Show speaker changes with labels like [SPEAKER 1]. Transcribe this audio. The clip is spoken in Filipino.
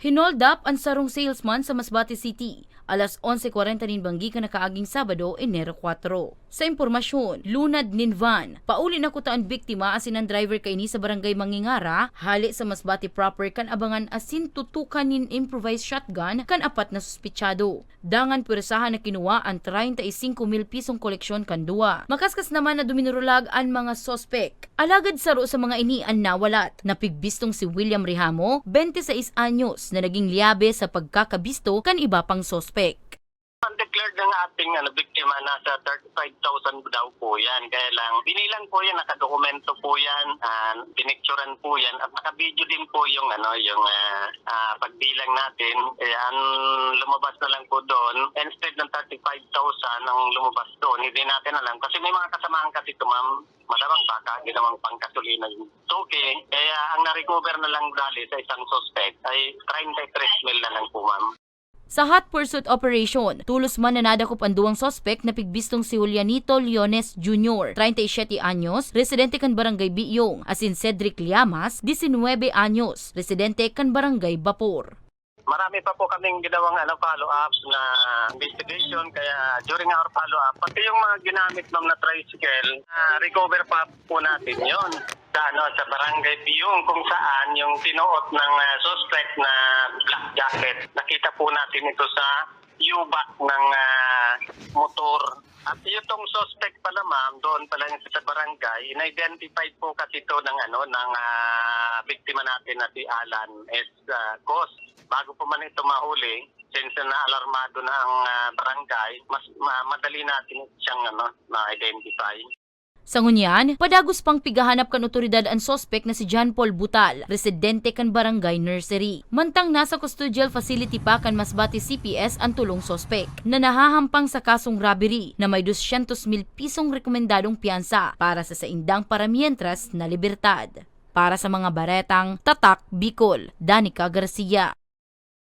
[SPEAKER 1] Hinold up ang sarong salesman sa Masbate City. Alas 11:40 nin banggi ka nakaaging Sabado, Enero 4. Sa impormasyon, lunad nin van. Pauli na kutaan biktima asin ang driver kaini sa barangay Mangingara, hali sa Masbate proper kan abangan asin tutukan nin improvised shotgun kan apat na suspitsado. Dangan pwersahan na kinuha ang 35,000 pisong koleksyon kan duwa. Makaskas naman na duminurulag ang mga sospek. Alagad saro sa mga ini ang nawalat. Napigbistong si William Rihamo, 26 anyos, na naging liabe sa pagkakabisto kan iba pang sospek.
[SPEAKER 2] Declared ng ating biktima, nasa 35,000 daw po yan. Kaya lang, binilang po yan, nakadokumento po yan, pinicturean po yan, at nakabidyo din po yung, pagbilang natin. Ang lumabas na lang po doon, instead ng 35,000 ang lumabas doon, hindi natin alam. Kasi may mga kasamahan kasi ito, ma'am, malamang baka ginawang pangkasulina yung toke. Kaya ang na-recover na lang dali sa isang suspect ay 33 mil na lang po, ma'am.
[SPEAKER 1] Sa hot pursuit operation, tulos man nanadakop ang duwang sospek na pigbistong si Julianito Leones Jr., 37 anyos, residente kan Barangay Biyong, asin Cedric Llamas, 19 anyos, residente kan Barangay Bapor.
[SPEAKER 2] Marami pa po kaming ginawang follow-ups na investigation, kaya during our follow-up, pati yung mga ginamit ma'am na tricycle, recover pa po natin yon sa Barangay Biyong, kung saan yung tinuot ng suspect na black jacket. Nakita po natin ito sa U-back ng motor. At itong suspect pala ma'am, doon pala sa barangay, in-identified po kasi ito ng biktima natin na si Alan S. Cos. Bago po man ito mahuli, since na alarmado na ang barangay, mas madali natin siyang ma-identify.
[SPEAKER 1] Sa ngunyan, padagos pang pigahanap kan otoridad ang sospek na si John Paul Butal, residente kan Barangay Nursery. Mantang nasa custodial facility pa kan Masbate CPS ang tulong sospek, na nahahampang sa kasong robbery na may 200,000 pisong rekomendadong piyansa para sa saindang paramientras na libertad. Para sa mga baretang Tatak Bicol, Danica Garcia.